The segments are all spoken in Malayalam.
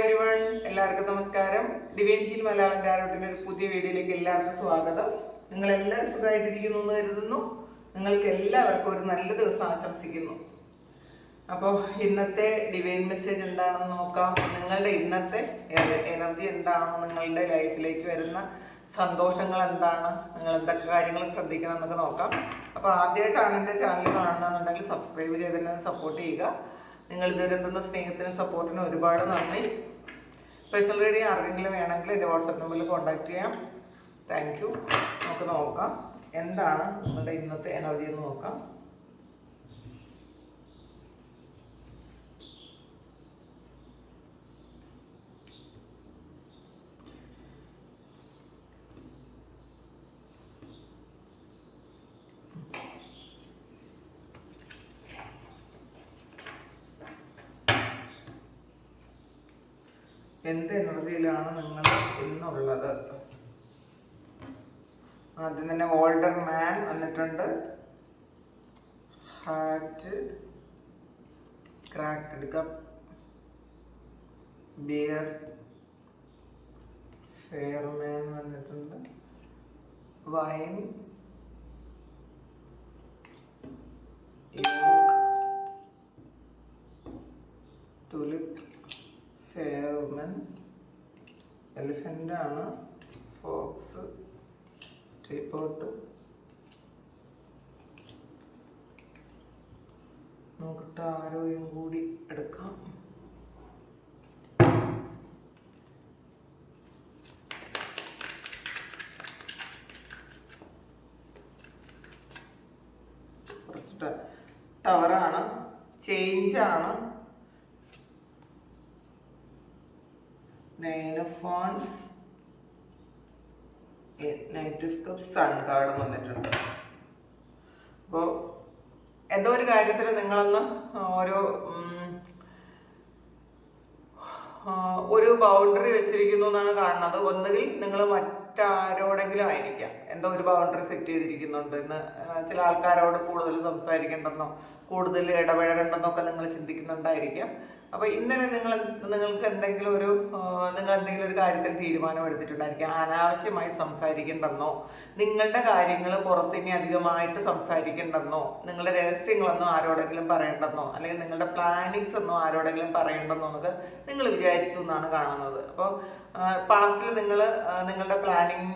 എവരിവൺ, എല്ലാവർക്കും നമസ്കാരം. ഡിവൈൻ ഹീൽ മലയാളം ടാരോട്ടിന്റെ ഒരു പുതിയ വീഡിയോയിലേക്ക് എല്ലാവർക്കും സ്വാഗതം. നിങ്ങൾ എല്ലാവരും സുഖമായിട്ടിരിക്കുന്നു എന്ന് കരുതുന്നു. നിങ്ങൾക്ക് എല്ലാവർക്കും ഒരു നല്ല ദിവസം ആശംസിക്കുന്നു. അപ്പോൾ ഇന്നത്തെ ഡിവൈൻ മെസ്സേജ് എന്താണെന്ന് നോക്കാം. നിങ്ങളുടെ ഇന്നത്തെ എനർജി എന്താണ്, നിങ്ങളുടെ ലൈഫിലേക്ക് വരുന്ന സന്തോഷങ്ങൾ എന്താണ്, നിങ്ങൾ എന്തൊക്കെ കാര്യങ്ങൾ ശ്രദ്ധിക്കണം എന്നൊക്കെ നോക്കാം. അപ്പോൾ ആദ്യമായിട്ടാണ് എൻ്റെ ചാനൽ കാണുന്നതെന്നുണ്ടെങ്കിൽ സബ്സ്ക്രൈബ് ചെയ്തതിനെ സപ്പോർട്ട് ചെയ്യുക. നിങ്ങൾ ഇതുവരെ തന്ന സ്നേഹത്തിനും സപ്പോർട്ടിനും ഒരുപാട് നന്ദി. പേഴ്സണൽ റീഡിങ് ആർക്കെങ്കിലും വേണമെങ്കിൽ എൻ്റെ വാട്സപ്പ് നമ്പറിൽ കോൺടാക്ട് ചെയ്യാം. Thank you. നമുക്ക് നോക്കാം എന്താണ് നിങ്ങളുടെ ഇന്നത്തെ എനർജി എന്ന് നോക്കാം. എന്ത് എനർജിയിലാണ് നിങ്ങൾ ഇന്നുള്ളത്? ആദ്യം തന്നെ ഓൾഡർ മാൻ വന്നിട്ടുണ്ട്. Hat, cracked cup, bear, ferryman വന്നിട്ടുണ്ട്. വൈൻ, തുലിപ്പ്, ഫെയർമൻ, എലിഫൻ്റ് ആണ്, ഫോക്സ്, ട്രീപോട്ട്. നോക്കട്ടെ ആരോയും കൂടി എടുക്കാം. കുറച്ച് ടവറാണ്, ചേഞ്ചാണ്, nine of wands, knight of cups, sun card വന്നിട്ടുണ്ട്. അപ്പോൾ എന്തോ ഒരു കാര്യത്തിൽ നിങ്ങളൊന്ന് ഒരു ബൗണ്ടറി വെച്ചിരിക്കുന്നു എന്നാണ് കാണുന്നത്. ഒന്നുകിൽ നിങ്ങൾ മറ്റാരോടെങ്കിലും ആയിരിക്കാം എന്തോ ഒരു ബൗണ്ടറി സെറ്റ് ചെയ്തിരിക്കുന്നുണ്ട്. ഇന്ന് ചില ആൾക്കാരോട് കൂടുതൽ സംസാരിക്കേണ്ടെന്നോ കൂടുതൽ ഇടപഴകണ്ടെന്നൊക്കെ നിങ്ങൾ ചിന്തിക്കുന്നുണ്ടായിരിക്കാം. അപ്പോൾ ഇന്നലെ നിങ്ങൾക്ക് എന്തെങ്കിലും ഒരു കാര്യത്തിൽ തീരുമാനം എടുത്തിട്ടുണ്ടായിരിക്കാം. അനാവശ്യമായി സംസാരിക്കേണ്ടെന്നോ, നിങ്ങളുടെ കാര്യങ്ങൾ പുറത്തിനി അധികമായിട്ട് സംസാരിക്കേണ്ടെന്നോ, നിങ്ങളുടെ രഹസ്യങ്ങളൊന്നും ആരോടെങ്കിലും പറയേണ്ടെന്നോ, അല്ലെങ്കിൽ നിങ്ങളുടെ പ്ലാനിങ്സ് ഒന്നും ആരോടെങ്കിലും പറയേണ്ടെന്നോ എന്നൊക്കെ നിങ്ങൾ വിചാരിച്ചു എന്നാണ് കാണുന്നത്. അപ്പോൾ പാസ്റ്റിൽ നിങ്ങളുടെ പ്ലാനിങ്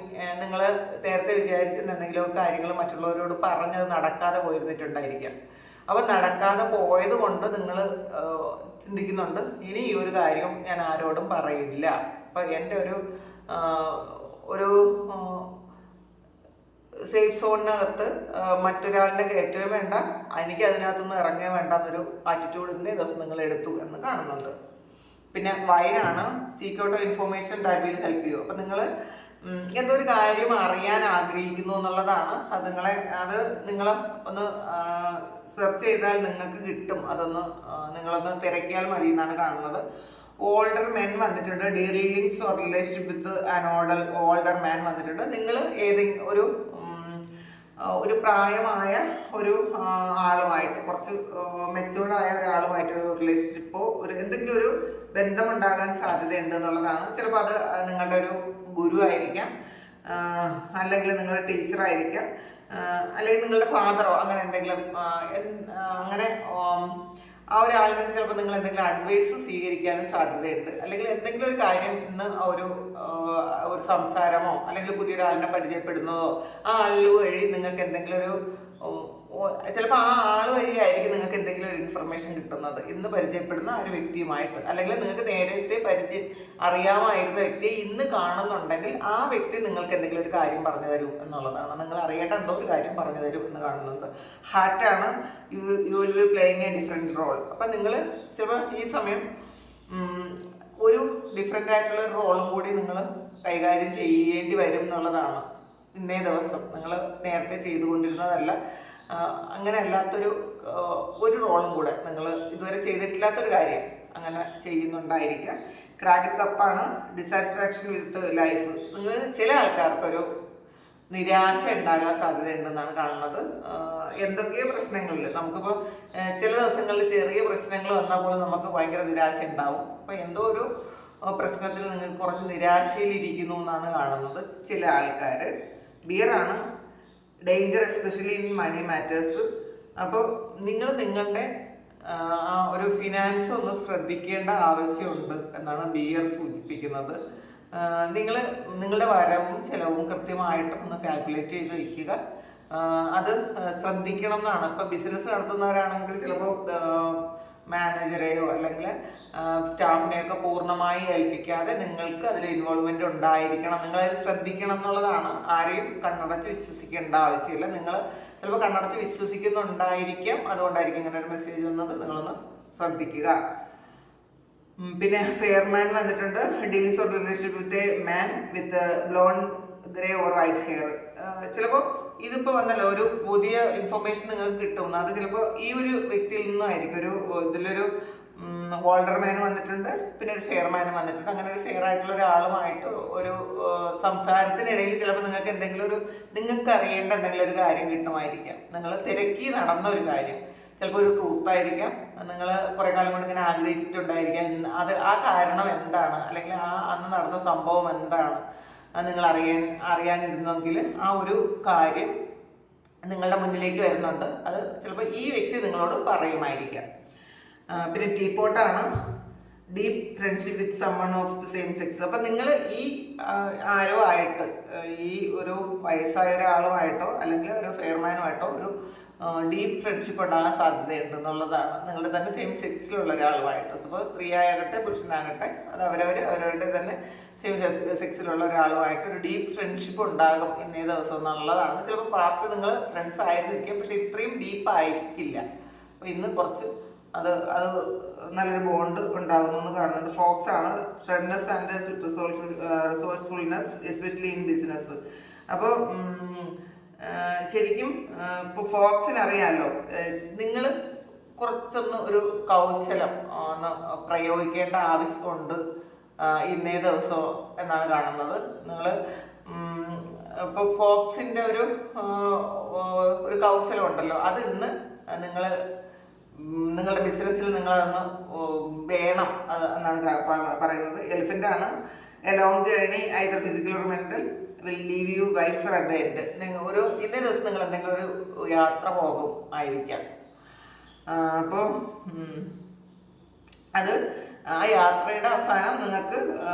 നിങ്ങൾ നേരത്തെ വിചാരിച്ചിരുന്ന എന്തെങ്കിലും കാര്യങ്ങൾ മറ്റുള്ളവരോട് പറഞ്ഞത് നടക്കാതെ പോയിരുന്നിട്ടുണ്ടായിരിക്കാം. അപ്പോൾ നടക്കാതെ പോയത് കൊണ്ട് നിങ്ങൾ ചിന്തിക്കുന്നുണ്ട്, ഇനി ഈ ഒരു കാര്യം ഞാൻ ആരോടും പറയില്ല. അപ്പം എൻ്റെ ഒരു സേഫ് സോണിനകത്ത് മറ്റൊരാളിനെ കയറ്റുകയും വേണ്ട, എനിക്ക് അതിനകത്തുനിന്ന് ഇറങ്ങുകയും വേണ്ട എന്നൊരു ആറ്റിറ്റ്യൂഡ് ഇന്നേ ദിവസം നിങ്ങൾ എടുത്തു എന്ന് കാണുന്നുണ്ട്. പിന്നെ വൈനാണ്, seek out of information that will help you. അപ്പം നിങ്ങൾ എന്തോ ഒരു കാര്യം അറിയാൻ ആഗ്രഹിക്കുന്നു എന്നുള്ളതാണ്. അത് നിങ്ങൾ ഒന്ന് സെർച്ച് ചെയ്താൽ നിങ്ങൾക്ക് കിട്ടും. നിങ്ങളൊന്ന് തിരക്കിയാൽ മതി എന്നാണ് കാണുന്നത്. ഓൾഡർ മെൻ വന്നിട്ടുണ്ട്. Dealings or relationship with an older man വന്നിട്ടുണ്ട്. നിങ്ങൾ ഏതെങ്കിലും ഒരു പ്രായമായ ഒരു ആളുമായിട്ട്, കുറച്ച് മെച്ചൂർഡായ ഒരാളുമായിട്ട് ഒരു റിലേഷൻഷിപ്പോ എന്തെങ്കിലും ഒരു ബന്ധമുണ്ടാകാൻ സാധ്യതയുണ്ട് എന്നുള്ളതാണ്. ചിലപ്പോൾ അത് നിങ്ങളുടെ ഒരു ഗുരു ആയിരിക്കാം, അല്ലെങ്കിൽ നിങ്ങളുടെ ടീച്ചറായിരിക്കാം, അല്ലെങ്കിൽ നിങ്ങളുടെ ഫാദറോ അങ്ങനെ എന്തെങ്കിലും. അങ്ങനെ ആ ഒരാളിൽ നിന്ന് ചിലപ്പോൾ നിങ്ങൾ എന്തെങ്കിലും അഡ്വൈസ് സ്വീകരിക്കാനും സാധ്യതയുണ്ട്. അല്ലെങ്കിൽ എന്തെങ്കിലും ഒരു കാര്യം ഇന്ന് ഒരു സംസാരമോ അല്ലെങ്കിൽ പുതിയൊരാളിനെ പരിചയപ്പെടുന്നതോ ആ ആൾ വഴി നിങ്ങൾക്ക് എന്തെങ്കിലും ചിലപ്പോൾ ആ ആൾ വഴിയായിരിക്കും നിങ്ങൾക്ക് എന്തെങ്കിലും ഒരു ഇൻഫർമേഷൻ കിട്ടുന്നത്. ഇന്ന് പരിചയപ്പെടുന്ന ആ ഒരു വ്യക്തിയുമായിട്ട്, അല്ലെങ്കിൽ നിങ്ങൾക്ക് നേരത്തെ അറിയാമായിരുന്ന വ്യക്തിയെ ഇന്ന് കാണുന്നുണ്ടെങ്കിൽ ആ വ്യക്തി നിങ്ങൾക്ക് എന്തെങ്കിലും ഒരു കാര്യം പറഞ്ഞു തരും എന്നുള്ളതാണ്. നിങ്ങൾ അറിയേണ്ട എന്തോ ഒരു കാര്യം പറഞ്ഞു തരും എന്ന് കാണുന്നുണ്ട്. ഹാറ്റാണ്, you will be playing a different role. അപ്പം നിങ്ങൾ ചിലപ്പോൾ ഈ സമയം ഒരു ഡിഫറെൻ്റ് ആയിട്ടുള്ള ഒരു റോളും കൂടി നിങ്ങൾ കൈകാര്യം ചെയ്യേണ്ടി വരും എന്നുള്ളതാണ്. ഇന്നേ ദിവസം നിങ്ങൾ നേരത്തെ ചെയ്തുകൊണ്ടിരുന്നതല്ല, അങ്ങനെ അല്ലാത്തൊരു റോളും കൂടെ നിങ്ങൾ ഇതുവരെ ചെയ്തിട്ടില്ലാത്തൊരു കാര്യം അങ്ങനെ ചെയ്യുന്നുണ്ടായിരിക്കാം. ക്രാക്ക്ഡ് കപ്പാണ്, ഡിസാറ്റിസ്ഫാക്ഷൻ വിത്ത് ലൈഫ്. നിങ്ങൾ ചില ആൾക്കാർക്കൊരു നിരാശ ഉണ്ടാകാൻ സാധ്യതയുണ്ടെന്നാണ് കാണുന്നത്. എന്തൊക്കെയോ പ്രശ്നങ്ങളിൽ നമുക്കിപ്പോൾ ചില ദിവസങ്ങളിൽ ചെറിയ പ്രശ്നങ്ങൾ വന്നാൽ പോലും നമുക്ക് ഭയങ്കര നിരാശ ഉണ്ടാവും. അപ്പോൾ എന്തോ പ്രശ്നത്തിൽ നിങ്ങൾക്ക് കുറച്ച് നിരാശയിലിരിക്കുന്നു എന്നാണ് കാണുന്നത് ചില ആൾക്കാർ. ബിയറാണ് danger especially in money matters. അപ്പോൾ നിങ്ങൾ നിങ്ങളുടെ ആ ഒരു ഫിനാൻസ് ഒന്ന് ശ്രദ്ധിക്കേണ്ട ആവശ്യമുണ്ട് എന്നാണ് ബിയർ സൂചിപ്പിക്കുന്നത്. നിങ്ങൾ നിങ്ങളുടെ വരവും ചിലവും കൃത്യമായിട്ട് ഒന്ന് കാൽക്കുലേറ്റ് ചെയ്ത് വയ്ക്കുക. അത് ശ്രദ്ധിക്കണം എന്നാണ്. ഇപ്പം ബിസിനസ് നടത്തുന്നവരാണെങ്കിൽ ചിലപ്പോൾ മാനേജറെയോ അല്ലെങ്കിൽ സ്റ്റാഫിനെയൊക്കെ പൂർണ്ണമായി ഏൽപ്പിക്കാതെ നിങ്ങൾക്ക് അതിൽ ഇൻവോൾവ്മെന്റ് ഉണ്ടായിരിക്കണം. നിങ്ങളത് ശ്രദ്ധിക്കണം എന്നുള്ളതാണ്. ആരെയും കണ്ണടച്ച് വിശ്വസിക്കേണ്ട ആവശ്യമില്ല. നിങ്ങൾ ചിലപ്പോൾ കണ്ണടച്ച് വിശ്വസിക്കുന്നുണ്ടായിരിക്കാം, അതുകൊണ്ടായിരിക്കും ഇങ്ങനെ ഒരു മെസ്സേജ് വന്നത്. നിങ്ങളൊന്ന് ശ്രദ്ധിക്കുക. പിന്നെ ഫെയർമാൻ വന്നിട്ടുണ്ട്. Dealings or relationship with a man with blonde grey or white hair. ചിലപ്പോൾ ഇതിപ്പോൾ വന്നല്ലോ ഒരു പുതിയ ഇൻഫർമേഷൻ നിങ്ങൾക്ക് കിട്ടും. അത് ചിലപ്പോൾ ഈ ഒരു വ്യക്തിയിൽ നിന്നായിരിക്കും. ഇതിലൊരു ഓൾഡർ മാൻ വന്നിട്ടുണ്ട്, പിന്നെ ഒരു ഫെയർമാനും വന്നിട്ടുണ്ട്. അങ്ങനെ ഒരു ഫെയർ ആയിട്ടുള്ള ഒരാളുമായിട്ട് ഒരു സംസാരത്തിനിടയിൽ ചിലപ്പോൾ നിങ്ങൾക്ക് എന്തെങ്കിലും നിങ്ങൾക്ക് അറിയേണ്ട എന്തെങ്കിലും ഒരു കാര്യം കിട്ടുമായിരിക്കാം. നിങ്ങൾ തിരക്കി നടന്ന ഒരു കാര്യം, ചിലപ്പോൾ ഒരു ട്രൂത്ത് ആയിരിക്കാം. നിങ്ങൾ കുറേ കാലം കൊണ്ട് ഇങ്ങനെ ആഗ്രഹിച്ചിട്ടുണ്ടായിരിക്കാം. ആ കാരണം എന്താണ്, അല്ലെങ്കിൽ അന്ന് നടന്ന സംഭവം എന്താണ് നിങ്ങൾ അറിയാനിരുന്നെങ്കിൽ ആ ഒരു കാര്യം നിങ്ങളുടെ മുന്നിലേക്ക് വരുന്നുണ്ട്. അത് ചിലപ്പോൾ ഈ വ്യക്തി നിങ്ങളോട് പറയുമായിരിക്കാം. പിന്നെ ടീപോട്ടാണ് deep friendship with someone of the same sex. അപ്പം നിങ്ങൾ ഈ ആരോ ആയിട്ട്, ഈ ഒരു വയസ്സായ ഒരാളുമായിട്ടോ അല്ലെങ്കിൽ ഒരു ഫെയർമാനുമായിട്ടോ ഒരു ഡീപ്പ് ഫ്രണ്ട്ഷിപ്പ് ഉണ്ടാകാൻ സാധ്യതയുണ്ട് എന്നുള്ളതാണ്. നിങ്ങളുടെ തന്നെ സെയിം സെക്സിലുള്ള ഒരാളുമായിട്ട്, ഇപ്പോൾ സ്ത്രീ ആകട്ടെ പുരുഷനാകട്ടെ, അത് അവരവരുടെ തന്നെ സെയിം സെക്സിലുള്ള ഒരാളുമായിട്ട് ഒരു ഡീപ്പ് ഫ്രണ്ട്ഷിപ്പ് ഉണ്ടാകും ഇന്നേ ദിവസം എന്നുള്ളതാണ്. ചിലപ്പോൾ പാസ്റ്റ് നിങ്ങൾ ഫ്രണ്ട്സ് ആയിരുന്നിരിക്കും, പക്ഷെ ഇത്രയും ഡീപ്പ് ആയിരിക്കില്ല. അപ്പോൾ ഇന്ന് കുറച്ച് അത് നല്ലൊരു ബോണ്ട് ഉണ്ടാകുന്നു കാണുന്നുണ്ട്. ഫോക്സ് ആണ് shrewdness and resourcefulness especially in business. അപ്പോൾ ശരിക്കും ഇപ്പോൾ ഫോക്സിനറിയാമല്ലോ, നിങ്ങൾ കുറച്ചൊന്ന് ഒരു കൗശലം ഒന്ന് പ്രയോഗിക്കേണ്ട ആവശ്യമുണ്ട് ഇന്നേ ദിവസം എന്നാണ് കാണുന്നത്. നിങ്ങൾ ഇപ്പോൾ ഫോക്സിൻ്റെ ഒരു കൗശലം ഉണ്ടല്ലോ, അത് ഇന്ന് നിങ്ങളുടെ ബിസിനസ്സിൽ നിങ്ങളതൊന്ന് വേണം അത് എന്നാണ് പറയുന്നത്. എലിഫൻ്റ് ആണ് a long journey either physical or mental will leave you wiser at the end. ഇന്നേ ദിവസം നിങ്ങൾ എന്തെങ്കിലും ഒരു യാത്ര പോകും ആയിരിക്കാം. അപ്പോൾ അത് ആ യാത്രയുടെ അവസാനം നിങ്ങൾക്ക്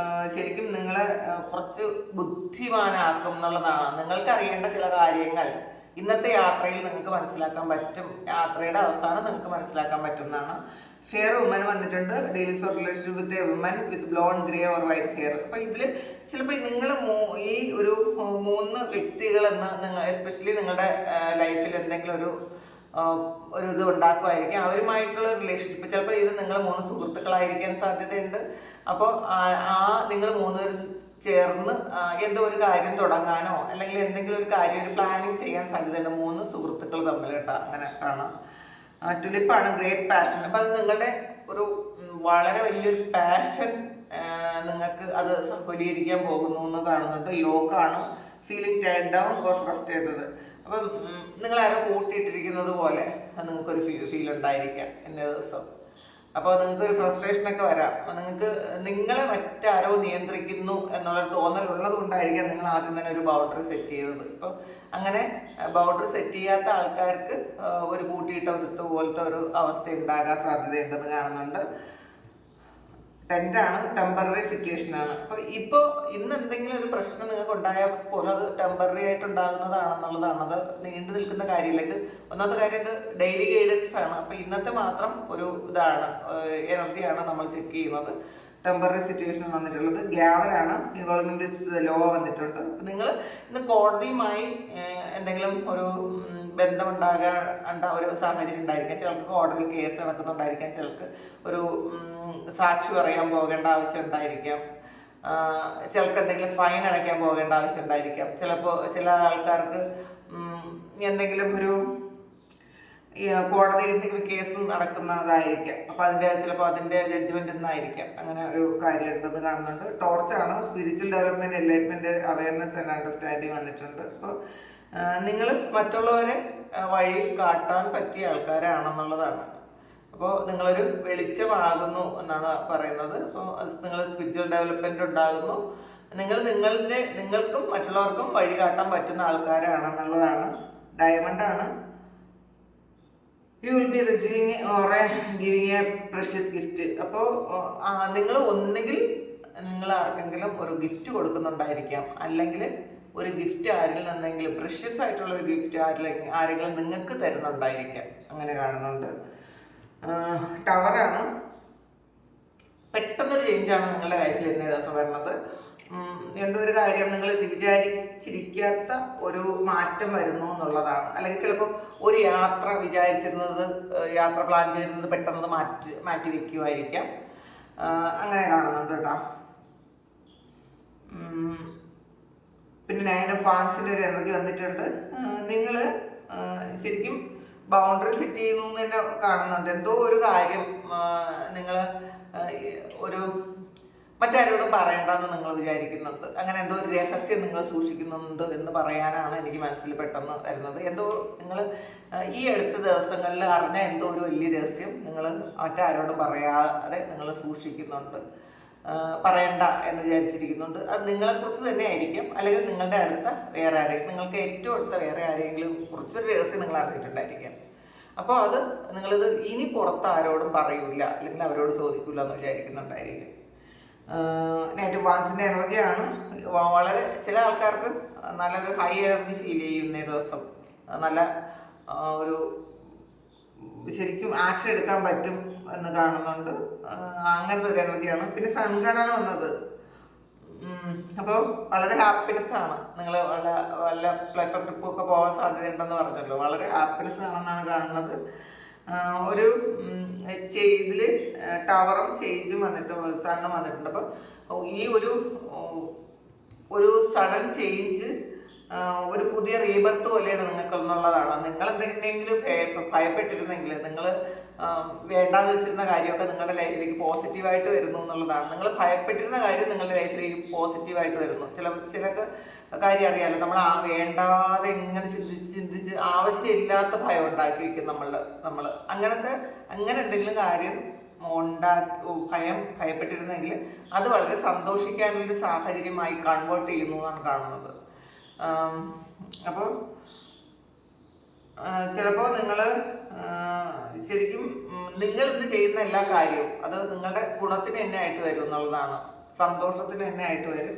ശരിക്കും നിങ്ങളെ കുറച്ച് ബുദ്ധിമാനാക്കും എന്നുള്ളതാണ്. നിങ്ങൾക്ക് അറിയേണ്ട ചില കാര്യങ്ങൾ ഇന്നത്തെ യാത്രയിൽ നിങ്ങൾക്ക് മനസ്സിലാക്കാൻ പറ്റും. യാത്രയുടെ അവസാനം നിങ്ങൾക്ക് മനസ്സിലാക്കാൻ പറ്റുന്നതാണ്. ഫെയർ വുമൻ വന്നിട്ടുണ്ട്. Dealings or relationship with a woman with blonde grey or white hair. അപ്പോൾ ഇതിൽ ചിലപ്പോൾ നിങ്ങൾ ഈ ഒരു 3 വ്യക്തികളെന്ന് നിങ്ങൾ എസ്പെഷ്യലി നിങ്ങളുടെ ലൈഫിൽ എന്തെങ്കിലും ഒരു ഇത് ഉണ്ടാക്കുമായിരിക്കും. അവരുമായിട്ടുള്ള റിലേഷൻഷിപ്പ്, ചിലപ്പോൾ ഇത് നിങ്ങൾ 3 സുഹൃത്തുക്കളായിരിക്കാൻ സാധ്യതയുണ്ട്. അപ്പോൾ നിങ്ങൾ 3 പേരും ചേർന്ന് എന്തോ ഒരു കാര്യം തുടങ്ങാനോ അല്ലെങ്കിൽ എന്തെങ്കിലും ഒരു കാര്യം ഒരു പ്ലാനിങ് ചെയ്യാൻ സാധ്യതയുണ്ട് 3 സുഹൃത്തുക്കൾ തമ്മിൽ കേട്ടോ. അങ്ങനെ കാണാം. ടുലിപ്പാണ് ഗ്രേറ്റ് പാഷൻ. അപ്പം അത് നിങ്ങളുടെ ഒരു വളരെ വലിയൊരു പാഷൻ നിങ്ങൾക്ക് അത് സഫലീകരിക്കാൻ പോകുന്നു എന്ന് കാണുന്നുണ്ട്. യോഗാണ് feeling tired down or frustrated. അപ്പം നിങ്ങളാരോ കൂട്ടിയിട്ടിരിക്കുന്നത് പോലെ നിങ്ങൾക്കൊരു ഫീൽ ഉണ്ടായിരിക്കാം ഇന്നേ ദിവസം. അപ്പോൾ നിങ്ങൾക്കൊരു ഫ്രസ്ട്രേഷനൊക്കെ വരാം. നിങ്ങളെ മറ്റാരോ നിയന്ത്രിക്കുന്നു എന്നുള്ളൊരു തോന്നലുള്ളത് കൊണ്ടായിരിക്കാം നിങ്ങൾ ആദ്യം തന്നെ ഒരു ബൗണ്ടറി സെറ്റ് ചെയ്തത്. ഇപ്പം അങ്ങനെ ബൗണ്ടറി സെറ്റ് ചെയ്യാത്ത ആൾക്കാർക്ക് ഒരു കൂട്ടിയിട്ട ഒരുത്ത് പോലത്തെ ഒരു അവസ്ഥ ഉണ്ടാകാൻ സാധ്യതയുണ്ടെന്ന് കാണുന്നുണ്ട്. ടെൻ്റാണ് ടെമ്പററി സിറ്റുവേഷനാണ്. അപ്പോൾ ഇപ്പോൾ ഇന്ന് എന്തെങ്കിലും ഒരു പ്രശ്നം നിങ്ങൾക്ക് ഉണ്ടായാൽ പോലും അത് ടെമ്പററി ആയിട്ട് ഉണ്ടാകുന്നതാണെന്നുള്ളതാണ്. അത് നീണ്ടു നിൽക്കുന്ന കാര്യമില്ല. ഇത് ഒന്നാമത്തെ കാര്യം, ഇത് ഡെയിലി ഗൈഡൻസ് ആണ്. അപ്പോൾ ഇന്നത്തെ മാത്രം ഒരു എനർജിയാണ് നമ്മൾ ചെക്ക് ചെയ്യുന്നത്. ടെമ്പററി സിറ്റുവേഷൻ വന്നിട്ടുള്ളത്. ഗ്യാവലാണ് ഇൻവോൾവ്മെന്റ് വിത്ത് ലോ വന്നിട്ടുണ്ട്. അപ്പം നിങ്ങൾ ഇന്ന് കോടതിയുമായി എന്തെങ്കിലും ഒരു ബന്ധമുണ്ടാകേണ്ട ഒരു സാഹചര്യം ഉണ്ടായിരിക്കാം. ചിലർക്ക് കോടതിയിൽ കേസ് നടക്കുന്നുണ്ടായിരിക്കാം. ചിലർക്ക് ഒരു സാക്ഷി പറയാൻ പോകേണ്ട ആവശ്യം ഉണ്ടായിരിക്കാം. ചിലർക്ക് എന്തെങ്കിലും ഫൈൻ അടയ്ക്കാൻ പോകേണ്ട ആവശ്യം ഉണ്ടായിരിക്കാം. ചിലപ്പോൾ ചില ആൾക്കാർക്ക് എന്തെങ്കിലും ഒരു കോടതിയിൽ എന്തെങ്കിലും കേസ് നടക്കുന്നതായിരിക്കാം. അപ്പോൾ ചിലപ്പോൾ അതിൻ്റെ ജഡ്ജ്മെൻ്റ് നിന്നായിരിക്കാം. അങ്ങനെ ഒരു കാര്യം ഉണ്ടെന്ന് കാണുന്നുണ്ട്. ടോർച്ചാണ് spiritual development, enlightenment, awareness and understanding വന്നിട്ടുണ്ട്. അപ്പോൾ നിങ്ങൾ മറ്റുള്ളവരെ വഴി കാട്ടാൻ പറ്റിയ ആൾക്കാരാണെന്നുള്ളതാണ്. അപ്പോൾ നിങ്ങളൊരു വെളിച്ചമാകുന്നു എന്നാണ് പറയുന്നത്. അപ്പോൾ നിങ്ങൾ സ്പിരിച്വൽ ഡെവലപ്മെന്റ് ഉണ്ടാകുന്നു. നിങ്ങൾക്കും മറ്റുള്ളവർക്കും വഴി കാട്ടാൻ പറ്റുന്ന ആൾക്കാരാണെന്നുള്ളതാണ്. ഡയമണ്ടാണ്. You will be receiving or giving a precious gift. അപ്പോൾ നിങ്ങൾ ഒന്നുകിൽ നിങ്ങൾ ആർക്കെങ്കിലും ഒരു ഗിഫ്റ്റ് കൊടുക്കുന്നുണ്ടായിരിക്കാം, അല്ലെങ്കിൽ ഒരു ഗിഫ്റ്റ് ആരിൽ നിന്നെങ്കിലും പ്രഷ്യസ് ആയിട്ടുള്ള ഒരു ഗിഫ്റ്റ് ആരെങ്കിലും നിങ്ങൾക്ക് തരുന്നുണ്ടായിരിക്കാം. അങ്ങനെ കാണുന്നുണ്ട്. ടവറാണ്. പെട്ടെന്നൊരു ചേഞ്ചാണ് നിങ്ങളുടെ ലൈഫിൽ ഇന്നേ ദിവസം വരുന്നത്. എന്തോ ഒരു കാര്യം നിങ്ങൾ വിചാരിച്ചിരിക്കാത്ത ഒരു മാറ്റം വരുന്നു എന്നുള്ളതാണ്. അല്ലെങ്കിൽ ചിലപ്പോൾ ഒരു യാത്ര യാത്ര പ്ലാൻ ചെയ്തിരുന്നത് പെട്ടെന്ന് മാറ്റി വെക്കുമായിരിക്കാം. അങ്ങനെ കാണുന്നുണ്ട് കേട്ടോ. പിന്നെ 9 ഓഫ് വാൻസിൻ്റെ ഒരു എനർജി വന്നിട്ടുണ്ട്. നിങ്ങൾ ശരിക്കും ബൗണ്ടറി സെറ്റ് ചെയ്യുന്നു എന്ന് തന്നെ കാണുന്നുണ്ട്. എന്തോ ഒരു കാര്യം നിങ്ങൾ മറ്റാരോടും പറയണ്ടെന്ന് നിങ്ങൾ വിചാരിക്കുന്നുണ്ട്. അങ്ങനെ എന്തോ ഒരു രഹസ്യം നിങ്ങൾ സൂക്ഷിക്കുന്നുണ്ട് എന്ന് പറയാനാണ് എനിക്ക് മനസ്സിൽ പെട്ടെന്ന് വരുന്നത്. എന്തോ നിങ്ങൾ ഈ അടുത്ത ദിവസങ്ങളിൽ അറിഞ്ഞ എന്തോ ഒരു വലിയ രഹസ്യം നിങ്ങൾ മറ്റാരോടും പറയാതെ നിങ്ങൾ സൂക്ഷിക്കുന്നുണ്ട്, പറയണ്ട എന്ന് വിചാരിച്ചിരിക്കുന്നുണ്ട്. അത് നിങ്ങളെക്കുറിച്ച് തന്നെ ആയിരിക്കും, അല്ലെങ്കിൽ നിങ്ങളുടെ അടുത്ത വേറെ ആരെങ്കിലും, നിങ്ങൾക്ക് ഏറ്റവും അടുത്ത വേറെ ആരെങ്കിലും കുറിച്ചൊരു രഹസ്യം നിങ്ങൾ അറിഞ്ഞിട്ടുണ്ടായിരിക്കാം. അപ്പോൾ അത് നിങ്ങളിത് ഇനി പുറത്ത് ആരോടും പറയൂല, അല്ലെങ്കിൽ അവരോട് ചോദിക്കില്ല എന്ന് വിചാരിക്കുന്നുണ്ടായിരിക്കും. നെഗറ്റീവ് വാൻസിൻ്റെ എനർജിയാണ്. വളരെ ചില ആൾക്കാർക്ക് നല്ലൊരു ഹൈ എനർജി ഫീൽ ചെയ്യുന്ന ദിവസം, നല്ല ഒരു ശരിക്കും ആക്ഷൻ എടുക്കാൻ പറ്റും എന്ന് കാണുന്നുണ്ട്. അങ്ങനത്തെ ഒരു എനർജിയാണ്. പിന്നെ സൺഗണാണ് വന്നത്. അപ്പോൾ വളരെ ഹാപ്പിനെസ് ആണ്. നിങ്ങൾ വല്ല പ്ലഷർ ട്രിപ്പൊക്കെ പോകാൻ സാധ്യതയുണ്ടെന്ന് പറഞ്ഞല്ലോ. വളരെ ഹാപ്പിനെസ് ആണെന്നാണ് കാണുന്നത്. ഒരു ഇതിൽ ടവറും ചേഞ്ചും വന്നിട്ടുണ്ട്, സണ്ണും വന്നിട്ടുണ്ട്. അപ്പോൾ ഈ ഒരു സഡൻ ചേഞ്ച് ഒരു പുതിയ റീബർത്ത് പോലെയാണ് നിങ്ങൾക്കെന്നുള്ളതാണ്. നിങ്ങൾ എന്തെങ്കിലും ഭയപ്പെട്ടിരുന്നെങ്കിൽ, നിങ്ങൾ വേണ്ടാന്ന് വെച്ചിരുന്ന കാര്യമൊക്കെ നിങ്ങളുടെ ലൈഫിലേക്ക് പോസിറ്റീവായിട്ട് വരുന്നു എന്നുള്ളതാണ്. നിങ്ങൾ ഭയപ്പെട്ടിരുന്ന കാര്യം നിങ്ങളുടെ ലൈഫിലേക്ക് പോസിറ്റീവായിട്ട് വരുന്നു. ചിലക്ക് കാര്യം അറിയാമല്ലോ, നമ്മൾ വേണ്ടാതെ ഇങ്ങനെ ചിന്തിച്ച് ആവശ്യമില്ലാത്ത ഭയം ഉണ്ടാക്കി വയ്ക്കും നമ്മൾ അങ്ങനെ എന്തെങ്കിലും കാര്യം ഭയപ്പെട്ടിരുന്നെങ്കിൽ അത് വളരെ സന്തോഷിക്കാനുള്ളൊരു സാഹചര്യമായി കൺവേർട്ട് ചെയ്യുന്നു എന്നാണ് കാണുന്നത്. അപ്പോൾ ചിലപ്പോൾ നിങ്ങൾ ശരിക്കും നിങ്ങളിത് ചെയ്യുന്ന എല്ലാ കാര്യവും അത് നിങ്ങളുടെ ഗുണത്തിന് തന്നെ ആയിട്ട് വരും എന്നുള്ളതാണ്, സന്തോഷത്തിന് തന്നെ ആയിട്ട് വരും.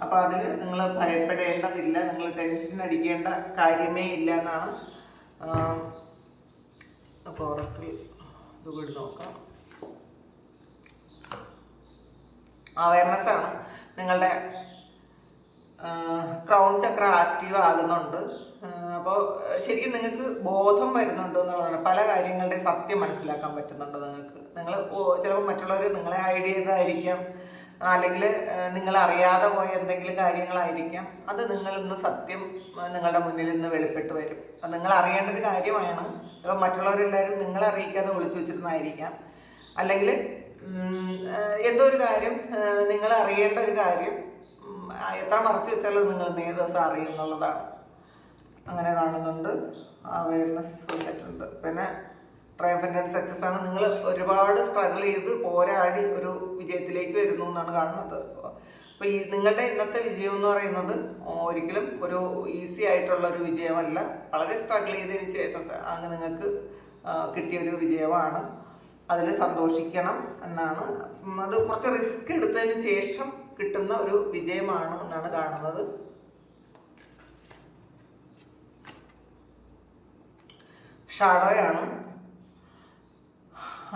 അപ്പോൾ അതിൽ നിങ്ങൾ ഭയപ്പെടേണ്ടതില്ല, നിങ്ങൾ ടെൻഷൻ അടിക്കേണ്ട കാര്യമേ ഇല്ല എന്നാണ്. അപ്പോൾ ഉറപ്പിൽ ഇത് കൂടി നോക്കാം. അവയർനെസ് ആണ്. നിങ്ങളുടെ ക്രൗൺ ചക്ര ആക്റ്റീവ് ആകുന്നുണ്ട്. അപ്പോൾ ശരിക്കും നിങ്ങൾക്ക് ബോധം വരുന്നുണ്ട് എന്നുള്ളതാണ്. പല കാര്യങ്ങളുടെ സത്യം മനസ്സിലാക്കാൻ പറ്റുന്നുണ്ട് നിങ്ങൾ ചിലപ്പോൾ മറ്റുള്ളവർ നിങ്ങളെ ഹൈഡ് ചെയ്തതായിരിക്കാം, അല്ലെങ്കിൽ നിങ്ങൾ അറിയാതെ പോയ എന്തെങ്കിലും കാര്യങ്ങളായിരിക്കാം. അത് നിങ്ങളിന്ന് സത്യം നിങ്ങളുടെ മുന്നിൽ നിന്ന് വെളിപ്പെട്ട് വരും. അത് നിങ്ങൾ അറിയേണ്ട ഒരു കാര്യമാണ്. ചിലപ്പോൾ മറ്റുള്ളവരെല്ലാവരും നിങ്ങളെ അറിയിക്കാതെ ഒളിച്ചു വെച്ചിരുന്നതായിരിക്കാം, അല്ലെങ്കിൽ എന്തോ ഒരു കാര്യം നിങ്ങൾ അറിയേണ്ട ഒരു കാര്യം എത്ര മറച്ചു വെച്ചാലും നിങ്ങൾ ഏത് ദിവസം അറിയും എന്നുള്ളതാണ്. അങ്ങനെ കാണുന്നുണ്ട്. അവയർനെസ് വന്നിട്ടുണ്ട്. പിന്നെ ട്രയംഫന്റ് ആൻഡ് സക്സസ് ആണ്. നിങ്ങൾ ഒരുപാട് സ്ട്രഗിൾ ചെയ്ത് പോരാടി ഒരു വിജയത്തിലേക്ക് വരുന്നു എന്നാണ് കാണുന്നത്. അപ്പോൾ നിങ്ങളുടെ ഇന്നത്തെ വിജയം എന്ന് പറയുന്നത് ഒരിക്കലും ഒരു ഈസി ആയിട്ടുള്ള ഒരു വിജയമല്ല. വളരെ സ്ട്രഗിൾ ചെയ്തതിന് ശേഷം അങ്ങ് നിങ്ങൾക്ക് കിട്ടിയൊരു വിജയമാണ്. അതിൽ സന്തോഷിക്കണം എന്നാണ്. അത് കുറച്ച് റിസ്ക് എടുത്തതിന് ശേഷം കിട്ടുന്ന ഒരു വിജയമാണ് എന്നാണ് കാണുന്നത്. ഷാഡോയാണ്.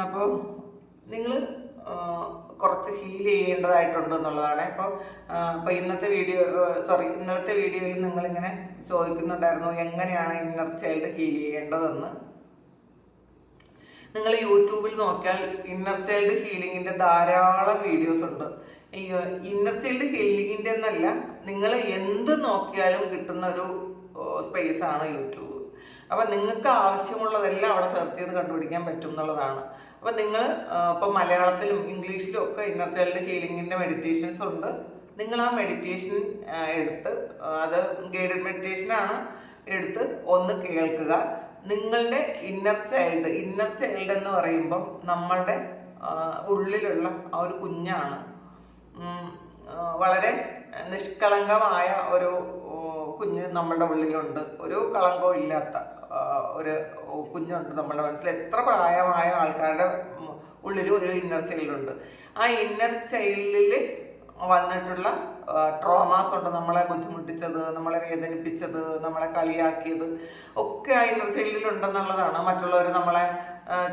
അപ്പോൾ നിങ്ങൾ കുറച്ച് ഹീൽ ചെയ്യേണ്ടതായിട്ടുണ്ട് എന്നുള്ളതാണ്. അപ്പോൾ ഇന്നലത്തെ വീഡിയോയിൽ നിങ്ങളിങ്ങനെ ചോദിക്കുന്നുണ്ടായിരുന്നു എങ്ങനെയാണ് ഇന്നർ ചൈൽഡ് ഹീൽ ചെയ്യേണ്ടതെന്ന്. നിങ്ങൾ യൂട്യൂബിൽ നോക്കിയാൽ ഇന്നർ ചൈൽഡ് ഹീലിങ്ങിൻ്റെ ധാരാളം വീഡിയോസ് ഉണ്ട്. ഈ ഇന്നർ ചൈൽഡ് ഹീലിങ്ങിൻ്റെ എന്നല്ല, നിങ്ങൾ എന്ത് നോക്കിയാലും കിട്ടുന്ന ഒരു സ്പേസാണ് യൂട്യൂബ്. അപ്പം നിങ്ങൾക്ക് ആവശ്യമുള്ളതെല്ലാം അവിടെ സെർച്ച് ചെയ്ത് കണ്ടുപിടിക്കാൻ പറ്റും എന്നുള്ളതാണ്. അപ്പം നിങ്ങൾ ഇപ്പം മലയാളത്തിലും ഇംഗ്ലീഷിലും ഒക്കെ ഇന്നർ ചൈൽഡ് ഹീലിങ്ങിൻ്റെ മെഡിറ്റേഷൻസ് ഉണ്ട്. നിങ്ങൾ ആ മെഡിറ്റേഷൻ എടുത്ത്, അത് ഗൈഡഡ് മെഡിറ്റേഷനാണ്, എടുത്ത് ഒന്ന് കേൾക്കുക. നിങ്ങളുടെ ഇന്നർ ചൈൽഡ് എന്ന് പറയുമ്പോൾ നമ്മളുടെ ഉള്ളിലുള്ള ആ ഒരു കുഞ്ഞാണ്. വളരെ നിഷ്കളങ്കമായ ഒരു കുഞ്ഞ് നമ്മളുടെ ഉള്ളിലുണ്ട്. ഒരു കളങ്കവും ഇല്ലാത്ത ഒരു കുഞ്ഞുണ്ട് നമ്മളുടെ മനസ്സിൽ. എത്ര പ്രായമായ ആൾക്കാരുടെ ഉള്ളിലും ഒരു ഇന്നർ ചൈൽഡുണ്ട്. ആ ഇന്നർ ചൈൽഡിൽ വന്നിട്ടുള്ള ട്രോമാസ് ഉണ്ട്. നമ്മളെ ബുദ്ധിമുട്ടിച്ചത്, നമ്മളെ വേദനിപ്പിച്ചത്, നമ്മളെ കളിയാക്കിയത് ഒക്കെ ആ ഇന്നർ ചൈൽഡിലുണ്ടെന്നുള്ളതാണ്. മറ്റുള്ളവർ നമ്മളെ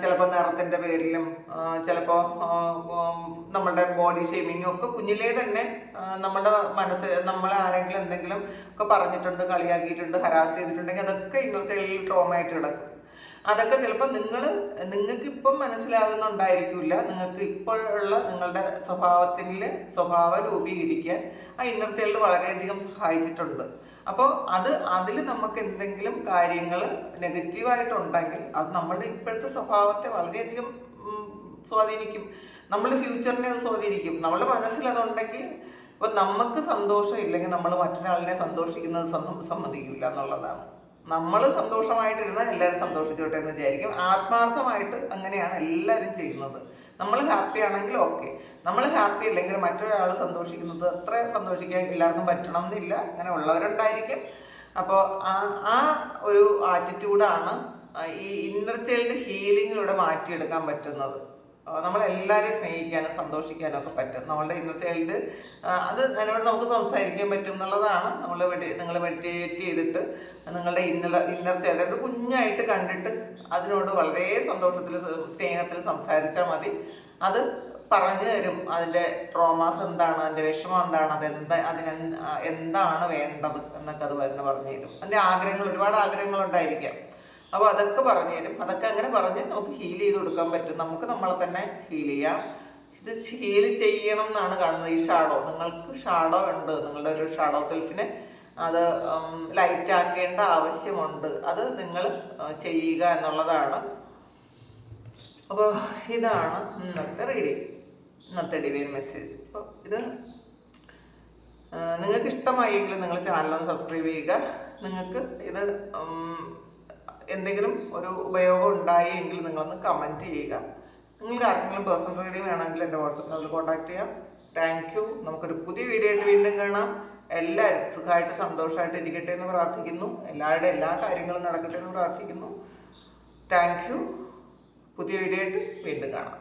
ചിലപ്പോൾ നിറത്തിൻ്റെ പേരിലും ചിലപ്പോൾ നമ്മളുടെ ബോഡി ഷേമിങ്ങും ഒക്കെ കുഞ്ഞിലേ തന്നെ നമ്മളുടെ മനസ്സ് നമ്മളെ ആരെങ്കിലും എന്തെങ്കിലും ഒക്കെ പറഞ്ഞിട്ടുണ്ട്, കളിയാക്കിയിട്ടുണ്ട്, ഹരാസ് ചെയ്തിട്ടുണ്ടെങ്കിൽ അതൊക്കെ ഇന്നർ ചൈൽഡിൽ ട്രോമയായിട്ട് കിടക്കും. അതൊക്കെ ചിലപ്പോൾ നിങ്ങൾക്ക് ഇപ്പം മനസ്സിലാകുന്നുണ്ടായിരിക്കില്ല. നിങ്ങൾക്ക് ഇപ്പോഴുള്ള നിങ്ങളുടെ സ്വഭാവം രൂപീകരിക്കാൻ ആ ഇന്നർ ചൈൽഡ് വളരെയധികം സഹായിച്ചിട്ടുണ്ട്. അപ്പോൾ അതിൽ നമുക്ക് എന്തെങ്കിലും കാര്യങ്ങൾ നെഗറ്റീവായിട്ടുണ്ടെങ്കിൽ അത് നമ്മളുടെ ഇപ്പോഴത്തെ സ്വഭാവത്തെ വളരെയധികം സ്വാധീനിക്കും. നമ്മളുടെ ഫ്യൂച്ചറിനെ അത് സ്വാധീനിക്കും. നമ്മളുടെ മനസ്സിൽ അതുണ്ടെങ്കിൽ ഇപ്പം നമുക്ക് സന്തോഷം ഇല്ലെങ്കിൽ നമ്മൾ മറ്റൊരാളിനെ സന്തോഷിക്കുന്നത് സമ്മതിക്കില്ല എന്നുള്ളതാണ്. നമ്മൾ സന്തോഷമായിട്ടിരുന്നാൽ എല്ലാവരും സന്തോഷിച്ചോട്ടെ എന്ന് വിചാരിക്കും. ആത്മാർത്ഥമായിട്ട് അങ്ങനെയാണ് എല്ലാവരും ചെയ്യുന്നത്. നമ്മൾ ഹാപ്പി ആണെങ്കിൽ ഓക്കെ, നമ്മൾ ഹാപ്പി അല്ലെങ്കിൽ മറ്റൊരാൾ സന്തോഷിക്കുന്നത് അത്ര സന്തോഷിക്കാൻ എല്ലാവർക്കും പറ്റണം എന്നില്ല. അങ്ങനെ ഉള്ളവരുണ്ടായിരിക്കും. അപ്പോൾ ആ ഒരു ആറ്റിറ്റ്യൂഡാണ് ഈ ഇന്നർ ചൈൽഡ് ഹീലിങ്ങിലൂടെ മാറ്റിയെടുക്കാൻ പറ്റുന്നത്. നമ്മളെല്ലാവരെയും സ്നേഹിക്കാനും സന്തോഷിക്കാനും ഒക്കെ പറ്റും. നമ്മളുടെ ഇന്നർ ചൈൽഡ് അത് അതിനോട് നമുക്ക് സംസാരിക്കാൻ പറ്റും എന്നുള്ളതാണ്. നിങ്ങൾ മെഡിറ്റേറ്റ് ചെയ്തിട്ട് നിങ്ങളുടെ ഇന്നർ ചൈൽഡ് ഒരു കുഞ്ഞായിട്ട് കണ്ടിട്ട് അതിനോട് വളരെ സന്തോഷത്തിൽ സ്നേഹത്തിൽ സംസാരിച്ചാൽ മതി. അത് പറഞ്ഞു തരും അതിൻ്റെ ട്രോമാസ് എന്താണ്, അതിൻ്റെ വിഷമം എന്താണ്, എന്താണ് വേണ്ടത് എന്നൊക്കെ അത് പറഞ്ഞു തരും. അതിൻ്റെ ഒരുപാട് ആഗ്രഹങ്ങളുണ്ടായിരിക്കാം. അപ്പോൾ അതൊക്കെ പറഞ്ഞു തരും. അതൊക്കെ അങ്ങനെ പറഞ്ഞ് നമുക്ക് ഹീൽ ചെയ്ത് കൊടുക്കാൻ പറ്റും. നമുക്ക് നമ്മളെ തന്നെ ഹീൽ ചെയ്യാം. ഇത് ഹീൽ ചെയ്യണം എന്നാണ് കാണുന്നത്. ഈ നിങ്ങൾക്ക് ഷാഡോ ഉണ്ട്. നിങ്ങളുടെ ഒരു ഷാഡോ സെൽഫിനെ അത് ലൈറ്റ് ആക്കേണ്ട ആവശ്യമുണ്ട്. അത് നിങ്ങൾ ചെയ്യുക എന്നുള്ളതാണ്. അപ്പോൾ ഇതാണ് ഇന്നത്തെ റീഡിങ്, ഇന്നത്തെ ഡിവൈൻ മെസ്സേജ്. അപ്പോൾ ഇത് നിങ്ങൾക്ക് ഇഷ്ടമായെങ്കിൽ നിങ്ങൾ ചാനലൊന്ന് സബ്സ്ക്രൈബ് ചെയ്യുക. നിങ്ങൾക്ക് ഇത് എന്തെങ്കിലും ഒരു ഉപയോഗം ഉണ്ടായി എങ്കിൽ നിങ്ങളൊന്ന് കമൻറ്റ് ചെയ്യുക. നിങ്ങൾക്ക് ആർക്കെങ്കിലും പേഴ്സണൽ റീഡിങ് വേണമെങ്കിൽ എൻ്റെ വാട്സപ്പ് നമ്പറിൽ കോൺടാക്ട് ചെയ്യാം. Thank you. നമുക്കൊരു പുതിയ വീഡിയോ ആയിട്ട് വീണ്ടും കാണാം. എല്ലാവരും സുഖമായിട്ട് സന്തോഷമായിട്ട് ഇരിക്കട്ടെ എന്ന് പ്രാർത്ഥിക്കുന്നു. എല്ലാവരുടെയും എല്ലാ കാര്യങ്ങളും നടക്കട്ടെ എന്ന് പ്രാർത്ഥിക്കുന്നു. Thank you. പുതിയ വീഡിയോ ആയിട്ട് വീണ്ടും കാണാം.